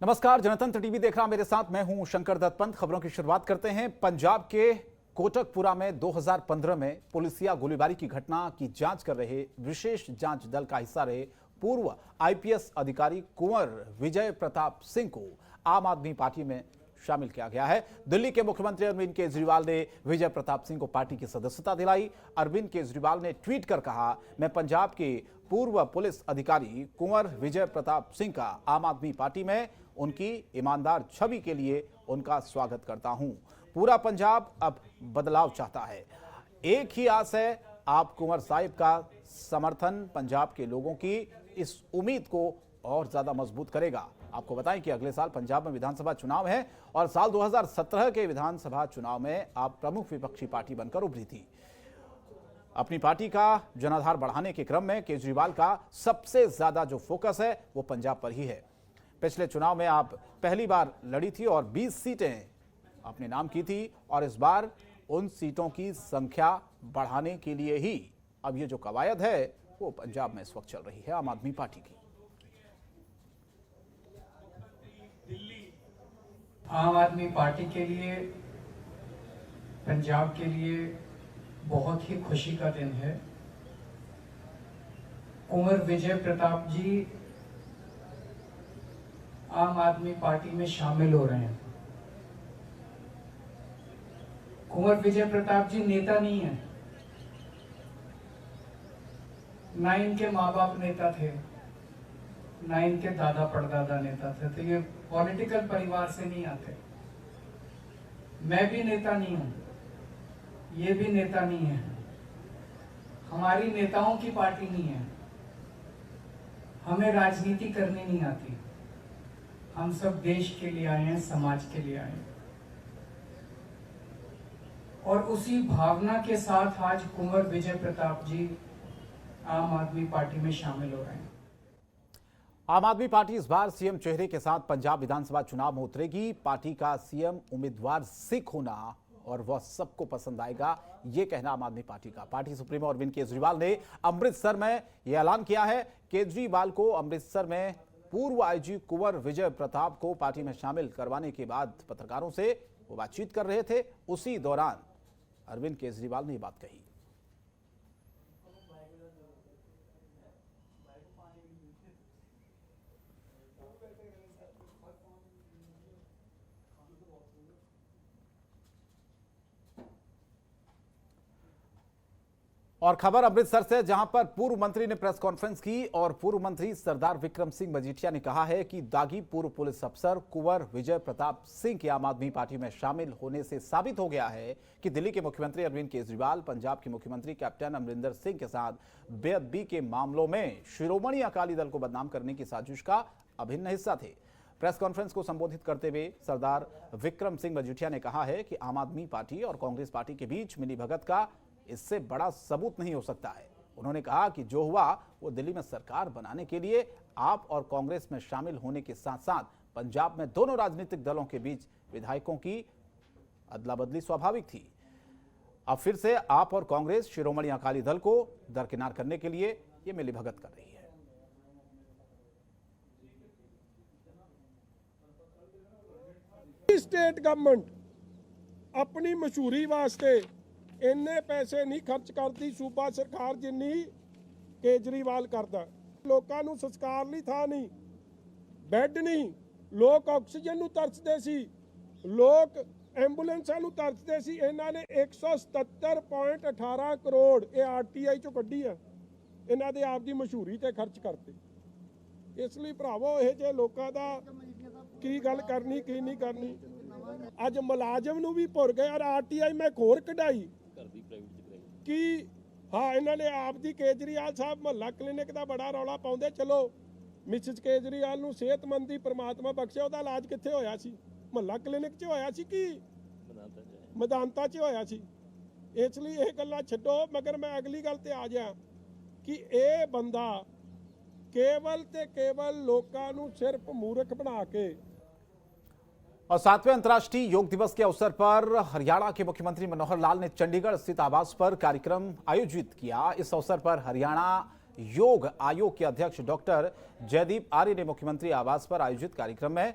नमस्कार, जनतंत्र टीवी देख रहा मेरे साथ मैं हूं शंकर दत्त पंत। खबरों की शुरुआत करते हैं। पंजाब के कोटकपुरा में 2015 में पुलिसिया गोलीबारी की घटना की जांच कर रहे विशेष जांच दल का हिस्सा रहे पूर्व आईपीएस अधिकारी कुंवर विजय प्रताप सिंह को आम आदमी पार्टी में शामिल किया गया है। दिल्ली के मुख्यमंत्री अरविंद केजरीवाल ने विजय प्रताप सिंह को पार्टी की सदस्यता दिलाई। अरविंद केजरीवाल ने ट्वीट कर कहा, मैं पंजाब के पूर्व पुलिस अधिकारी कुंवर विजय प्रताप सिंह का आम आदमी पार्टी में उनकी ईमानदार छवि के लिए उनका स्वागत करता हूं। पूरा पंजाब अब बदलाव चाहता है। एक ही आस है, आप कुंवर साहिब का समर्थन पंजाब के लोगों की इस उम्मीद को और ज्यादा मजबूत करेगा। आपको बताएं कि अगले साल पंजाब में विधानसभा चुनाव है और साल 2017 के विधानसभा चुनाव में आप प्रमुख विपक्षी पार्टी बनकर उभरी थी। अपनी पार्टी का जनाधार बढ़ाने के क्रम में केजरीवाल का सबसे ज्यादा जो फोकस है वो पंजाब पर ही है। पिछले चुनाव में आप पहली बार लड़ी थी और 20 सीटें आपने नाम की थी और इस बार उन सीटों की संख्या बढ़ाने के लिए ही अब ये जो कवायद है वो पंजाब में इस वक्त चल रही है आम आदमी पार्टी की। आम आदमी पार्टी के लिए, पंजाब के लिए बहुत ही खुशी का दिन है। कुंवर विजय प्रताप जी आम आदमी पार्टी में शामिल हो रहे हैं। कुंवर विजय प्रताप जी नेता नहीं है, ना इनके माँ बाप नेता थे, ना इनके दादा परदादा नेता थे, तो ये पॉलिटिकल परिवार से नहीं आते। मैं भी नेता नहीं हूं, ये भी नेता नहीं है। हमारी नेताओं की पार्टी नहीं है। हमें राजनीति करनी नहीं आती। हम सब देश के लिए आए हैं, समाज के लिए आए हैं। और उसी भावना के साथ आज कुंवर विजय प्रताप जी आम आदमी पार्टी में शामिल हो रहे हैं। आम आदमी पार्टी इस बार सीएम चेहरे के साथ पंजाब विधानसभा चुनाव में उतरेगी। पार्टी का सीएम उम्मीदवार सिख होना और वह सबको पसंद आएगा, ये कहना आम आदमी पार्टी का। पार्टी सुप्रीमो अरविंद केजरीवाल ने अमृतसर में यह ऐलान किया है। केजरीवाल को अमृतसर में पूर्व आईजी कुंवर विजय प्रताप को पार्टी में शामिल करवाने के बाद पत्रकारों से वो बातचीत कर रहे थे। उसी दौरान अरविंद केजरीवाल ने ये बात कही। और खबर अमृतसर से, जहां पर पूर्व मंत्री ने प्रेस कॉन्फ्रेंस की और पूर्व मंत्री सरदार विक्रम सिंह मजीठिया ने कहा है कि दागी पूर्व पुलिस अफसर कुंवर विजय प्रताप सिंह के आम आदमी पार्टी में शामिल होने से साबित हो गया है कि दिल्ली के मुख्यमंत्री अरविंद केजरीवाल पंजाब के मुख्यमंत्री कैप्टन अमरिंदर सिंह के साथ बेअदबी के मामलों में शिरोमणि अकाली दल को बदनाम करने की साजिश का अभिन्न हिस्सा थे। प्रेस कॉन्फ्रेंस को संबोधित करते हुए सरदार विक्रम सिंह मजीठिया ने कहा है कि आम आदमी पार्टी और कांग्रेस पार्टी के बीच मिलीभगत का इससे बड़ा सबूत नहीं हो सकता है। उन्होंने कहा कि जो हुआ वो दिल्ली में सरकार बनाने के लिए आप और कांग्रेस में शामिल होने के साथ साथ पंजाब में दोनों राजनीतिक दलों के बीच विधायकों की अदला बदली स्वाभाविक थी। अब फिर से आप और कांग्रेस शिरोमणि अकाली दल को दरकिनार करने के लिए ये मिलीभगत कर रही है। स्टेट गवर्नमेंट अपनी मशहूरी वास्ते इन्ने पैसे नहीं खर्च करती सूबा सरकार जिन्नी केजरीवाल करता। लोकां नूं संस्कार लई थां नहीं, बैड नहीं, लोग ऑक्सीजन नूं तरसदे सी, लोग एंबूलेंसां नूं तरसदे सी। इन्हां ने 177.18 करोड़ ये आरटीआई चों कड्ढी है, इन्हां दे आप दी मशहूरी ते खर्च करते। इसलिए भरावो इह जे लोकां दा की गल करनी की नहीं करनी। अज मुलाजम नूं भी भुर गए और आरटीआई मैं एक होर कढाई कि हाँ इन्होंने आप दी केजरीवाल साहब महला क्लिनिक का बड़ा रौला पाउंदे। चलो मिसिज केजरीवाल नूं सेहतमंदी परमात्मा बख्शे, उहदा इलाज कित्थे होया सी? महला क्लिनिक च होया सी कि मैदानता च होया सी? इसलिए यह गल्लां छड्डो। मगर मैं अगली गल ते आ जाए कि यह बंदा केवल ते केवल लोकां नूं सिर्फ मूर्ख बना के। और 7वें अंतर्राष्ट्रीय योग दिवस के अवसर पर हरियाणा के मुख्यमंत्री मनोहर लाल ने चंडीगढ़ स्थित आवास पर कार्यक्रम आयोजित किया। इस अवसर पर हरियाणा योग आयोग के अध्यक्ष डॉक्टर जयदीप आर्य ने मुख्यमंत्री आवास पर आयोजित कार्यक्रम में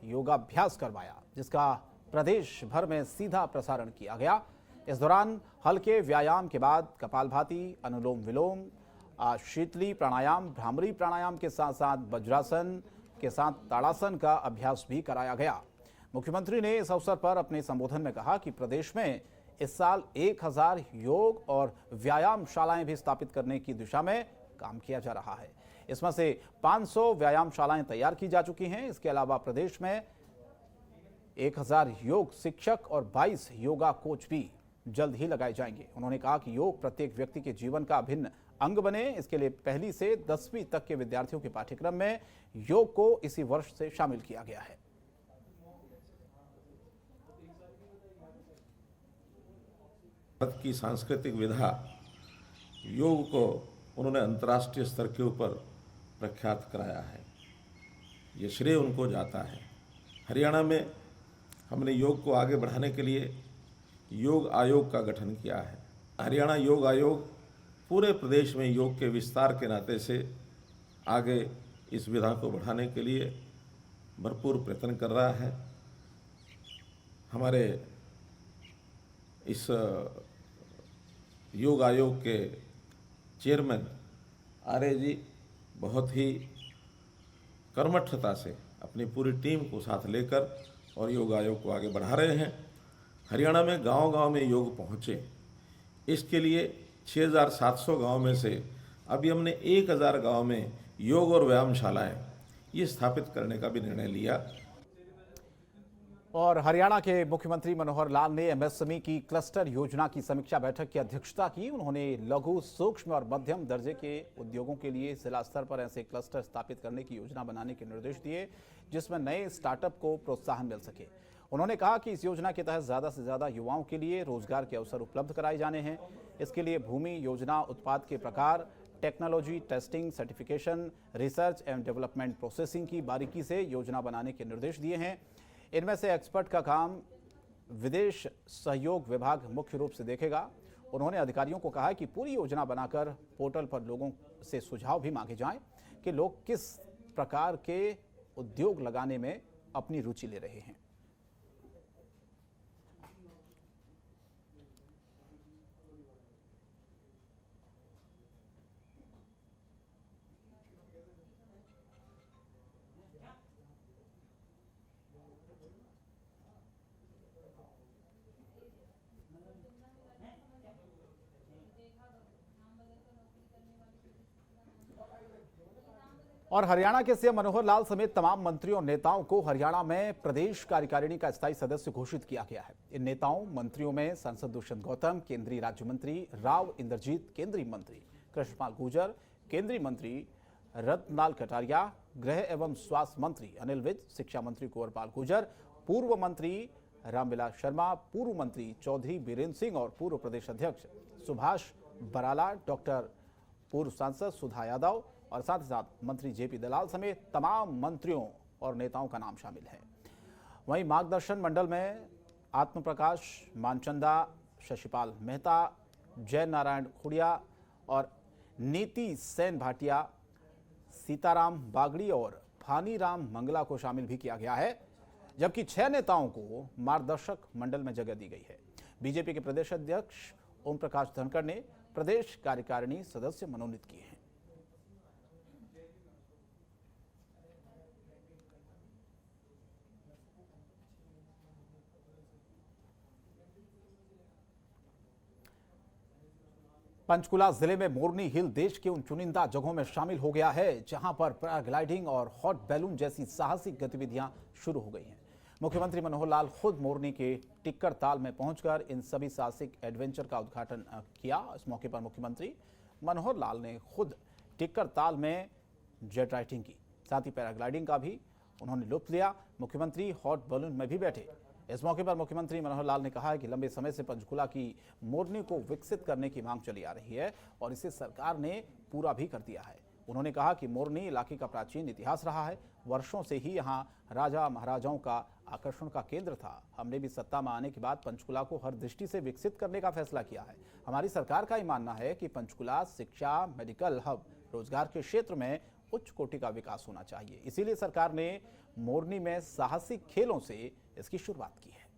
योगाभ्यास करवाया, जिसका प्रदेश भर में सीधा प्रसारण किया गया। इस दौरान हल्के व्यायाम के बाद कपालभाति, अनुलोम विलोम, शीतली प्राणायाम, भ्रामरी प्राणायाम के साथ साथ वज्रासन के साथ ताड़ासन का अभ्यास भी कराया गया। मुख्यमंत्री ने इस अवसर पर अपने संबोधन में कहा कि प्रदेश में इस साल 1000 योग और व्यायाम शालाएं भी स्थापित करने की दिशा में काम किया जा रहा है। इसमें से 500 व्यायाम शालाएं तैयार की जा चुकी हैं। इसके अलावा प्रदेश में 1000 योग शिक्षक और 22 योगा कोच भी जल्द ही लगाए जाएंगे। उन्होंने कहा कि योग प्रत्येक व्यक्ति के जीवन का अभिन्न अंग बने, इसके लिए पहली से 10वीं तक के विद्यार्थियों के पाठ्यक्रम में योग को इसी वर्ष से शामिल किया गया है। भारत की सांस्कृतिक विधा योग को उन्होंने अंतर्राष्ट्रीय स्तर के ऊपर प्रख्यात कराया है, ये श्रेय उनको जाता है। हरियाणा में हमने योग को आगे बढ़ाने के लिए योग आयोग का गठन किया है। हरियाणा योग आयोग पूरे प्रदेश में योग के विस्तार के नाते से आगे इस विधा को बढ़ाने के लिए भरपूर प्रयत्न कर रहा है। हमारे इस योग आयोग के चेयरमैन आर्य जी बहुत ही कर्मठता से अपनी पूरी टीम को साथ लेकर और योग आयोग को आगे बढ़ा रहे हैं। हरियाणा में गांव-गांव में योग पहुंचे, इसके लिए 6700 गांव में से अभी हमने 1000 गांव में योग और व्यायामशालाएं ये स्थापित करने का भी निर्णय लिया। और हरियाणा के मुख्यमंत्री मनोहर लाल ने एमएसएमई की क्लस्टर योजना की समीक्षा बैठक की अध्यक्षता की। उन्होंने लघु, सूक्ष्म और मध्यम दर्जे के उद्योगों के लिए जिला स्तर पर ऐसे क्लस्टर स्थापित करने की योजना बनाने के निर्देश दिए, जिसमें नए स्टार्टअप को प्रोत्साहन मिल सके। उन्होंने कहा कि इस योजना के तहत ज़्यादा से ज़्यादा युवाओं के लिए रोजगार के अवसर उपलब्ध कराए जाने हैं। इसके लिए भूमि, योजना, उत्पाद के प्रकार, टेक्नोलॉजी, टेस्टिंग, सर्टिफिकेशन, रिसर्च एवं डेवलपमेंट प्रोसेसिंग की बारीकी से योजना बनाने के निर्देश दिए हैं। इनमें से एक्सपर्ट का काम विदेश सहयोग विभाग मुख्य रूप से देखेगा। उन्होंने अधिकारियों को कहा कि पूरी योजना बनाकर पोर्टल पर लोगों से सुझाव भी मांगे जाएं कि लोग किस प्रकार के उद्योग लगाने में अपनी रुचि ले रहे हैं। और हरियाणा के सीएम मनोहर लाल समेत तमाम मंत्रियों और नेताओं को हरियाणा में प्रदेश कार्यकारिणी का स्थायी सदस्य घोषित किया गया है। इन नेताओं मंत्रियों में सांसद दुष्यंत गौतम, केंद्रीय राज्य मंत्री राव इंद्रजीत, केंद्रीय मंत्री कृष्णपाल गुर्जर, केंद्रीय मंत्री रत्नलाल कटारिया, गृह एवं स्वास्थ्य मंत्री अनिल विज, शिक्षा मंत्री कुंवरपाल गुर्जर, पूर्व मंत्री रामविलास शर्मा, पूर्व मंत्री चौधरी बीरेन्द्र सिंह और पूर्व प्रदेश अध्यक्ष सुभाष बराला, डॉक्टर पूर्व सांसद सुधा यादव और साथ ही साथ मंत्री जेपी दलाल समेत तमाम मंत्रियों और नेताओं का नाम शामिल है। वहीं मार्गदर्शन मंडल में आत्म प्रकाश मानचंदा, शशिपाल मेहता, जय नारायण खुड़िया और नीति सेन भाटिया, सीताराम बागड़ी और फानीराम मंगला को शामिल भी किया गया है, जबकि 6 नेताओं को मार्गदर्शक मंडल में जगह दी गई है। बीजेपी के प्रदेश अध्यक्ष ओम प्रकाश धनखड़ ने प्रदेश कार्यकारिणी सदस्य मनोनीत किए हैं। पंचकुला जिले में मोरनी हिल देश के उन चुनिंदा जगहों में शामिल हो गया है जहां पर पैराग्लाइडिंग और हॉट बैलून जैसी साहसिक गतिविधियां शुरू हो गई हैं। मुख्यमंत्री मनोहर लाल खुद मोरनी के टिक्कर ताल में पहुंचकर इन सभी साहसिक एडवेंचर का उद्घाटन किया। इस मौके पर मुख्यमंत्री मनोहर लाल ने खुद टिक्कर ताल में जेट राइडिंग की, साथ ही पैराग्लाइडिंग का भी उन्होंने लुत्फ लिया। मुख्यमंत्री हॉट बैलून में भी बैठे। इस मौके पर मुख्यमंत्री मनोहर लाल ने कहा है कि लंबे समय से पंचकुला की मोरनी को विकसित करने की मांग चली आ रही है और इसे सरकार ने पूरा भी कर दिया है। उन्होंने कहा कि मोरनी इलाके का प्राचीन इतिहास रहा है, वर्षों से ही यहाँ राजा महाराजाओं का आकर्षण का केंद्र था। हमने भी सत्ता में आने के बाद पंचकुला को हर दृष्टि से विकसित करने का फैसला किया है। हमारी सरकार का ये मानना है कि पंचकुला शिक्षा, मेडिकल हब, रोजगार के क्षेत्र में उच्च कोटि का विकास होना चाहिए। इसीलिए सरकार ने मोरनी में साहसिक खेलों से इसकी शुरुआत की है।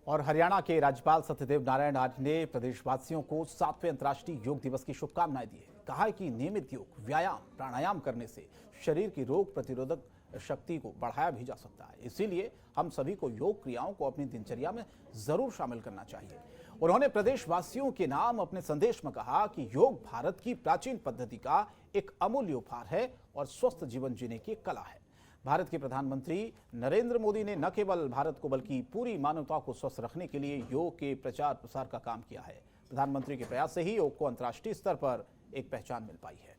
और हरियाणा के राज्यपाल सत्यदेव नारायण आर्य ने प्रदेशवासियों को 7वें अंतर्राष्ट्रीय योग दिवस की शुभकामनाएं दी है। कहा है कि नियमित योग, व्यायाम, प्राणायाम करने से शरीर की रोग प्रतिरोधक शक्ति को बढ़ाया भी जा सकता है। इसीलिए हम सभी को योग क्रियाओं को अपनी दिनचर्या में जरूर शामिल करना चाहिए। उन्होंने प्रदेशवासियों के नाम अपने संदेश में कहा कि योग भारत की प्राचीन पद्धति का एक अमूल्य उपहार है और स्वस्थ जीवन जीने की कला है। भारत के प्रधानमंत्री नरेंद्र मोदी ने न केवल भारत को बल्कि पूरी मानवता को स्वस्थ रखने के लिए योग के प्रचार प्रसार का काम किया है। प्रधानमंत्री के प्रयास से ही योग को अंतर्राष्ट्रीय स्तर पर एक पहचान मिल पाई है।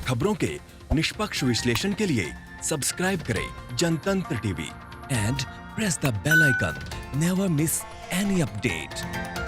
खबरों के निष्पक्ष विश्लेषण के लिए सब्सक्राइब करें Jantantra TV and press the bell icon. Never miss any update.